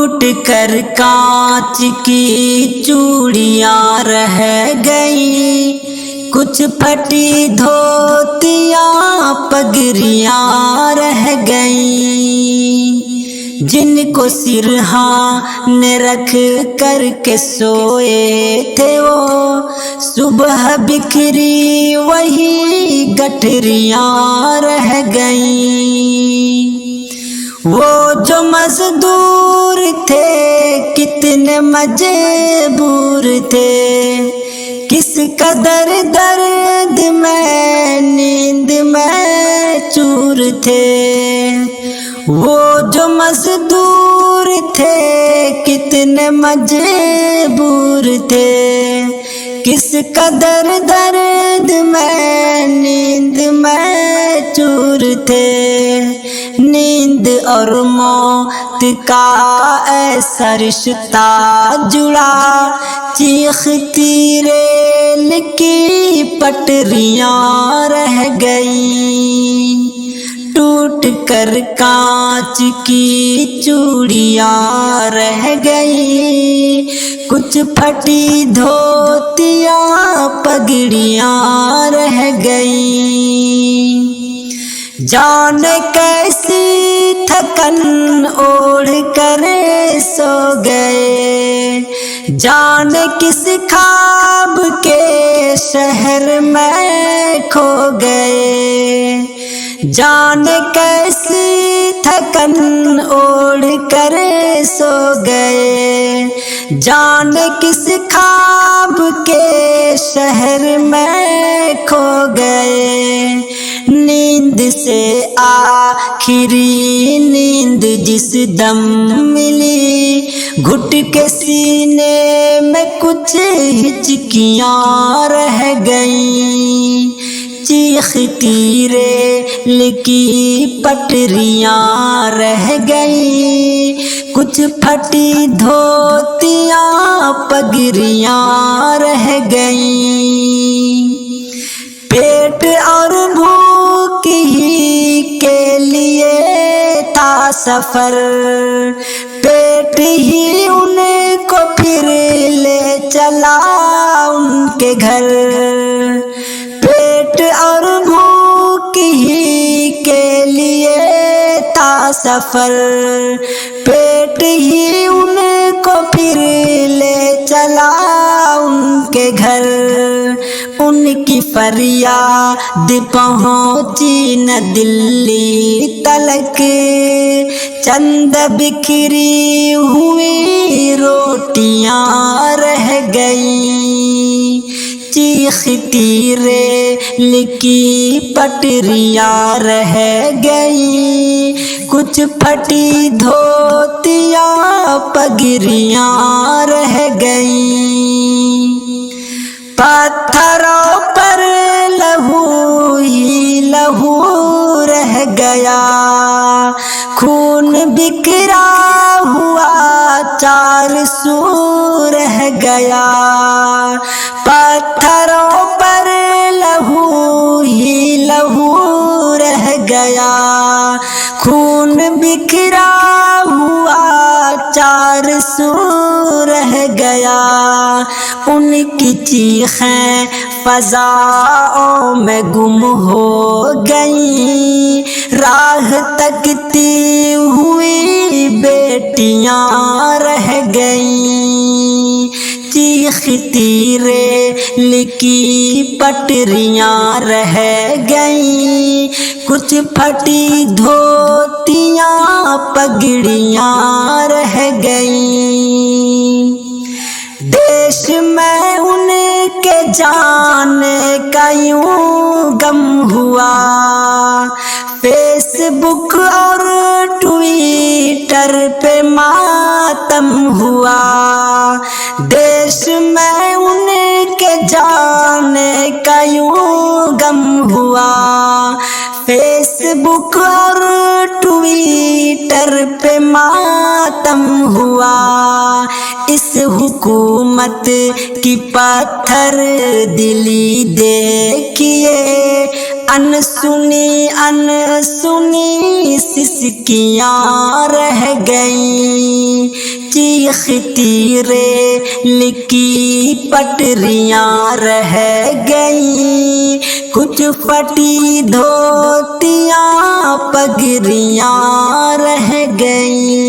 ٹوٹ کر کانچ کی چوڑیاں رہ گئی، کچھ پھٹی دھوتیاں پگڑیاں رہ گئیں، جن کو سرہانے رکھ کر کے سوئے تھے وہ صبح بکھری وہی گٹھریاں رہ گئیں۔ وہ جو مزدور تھے کتنے مجبور تھے، کس قدر درد میں نیند میں چور تھے۔ وہ جو مزدور تھے کتنے مجبور تھے، کس قدر درد میں نیند میں چور تھے۔ نیند اور موت کا ایسا رشتہ جڑا، چیختی ریل کی پٹریاں رہ گئیں، ٹوٹ کر کانچ کی چوڑیاں رہ گئیں، کچھ پھٹی دھوتیاں پگڑیاں رہ گئیں۔ جانے کیسی تھکن اوڑھ کر سو گئے، جانے کس خواب کے شہر میں کھو گئے، جانے کیسی تھکن اوڑھ کر سو گئے، جانے کس خواب کے شہر میں کھو گئے۔ نیند سے آخری نیند جس دم ملی، گھٹ کے سینے میں کچھ ہچکیاں رہ گئیں، چیختی ریل کی پٹریاں رہ گئیں، کچھ پھٹی دھوتیاں پگڑیاں رہ گئیں۔ پیٹ اور بھوک ہی کے لیے تھا سفر، پیٹ ہی ان کو پھر لے چلا ان کے گھر، پیٹ اور بھوک ہی کے لیے تھا سفر، پیٹ ہی ان کو پھر لے چلا ان کے گھر۔ ان کی فریاد پہنچی نہ دلی تلک، چند بکھری ہوئی روٹیاں رہ گئیں، چیختی ریل کی پٹریاں رہ گئیں، کچھ پھٹی دھوتیاں پگڑیاں رہ گئیں۔ پتھروں پر لہو ہی لہو رہ گیا، خون بکھرا ہوا چار سو رہ گیا، پتھروں پر لہو ہی لہو رہ گیا، خون بکھرا ہوا چار سو رہ گیا۔ ان کی چیخیں فضاؤں میں گم ہو گئیں، راہ تکتی ہوئی بیٹیاں رہ گئیں، چیختی ریل کی پٹریاں رہ گئیں، کچھ پھٹی دھوتیاں پگڑیاں رہ گئیں۔ دیش میں ان کے جانے کا یوں غم ہوا، فیس بک اور ٹویٹر پہ ماتم ہوا، دیش میں ان کے جانے کا یوں غم ہوا، فیس بک اور ٹویٹر پہ ماتم ہوا۔ اس حکومت کی پتھر دلی دیکھیے، انسنی انسنی سسکیاں رہ گئیں، چیختی ریل کی پٹریاں رہ گئیں، کچھ پھٹی دھوتیاں پگڑیاں رہ گئیں۔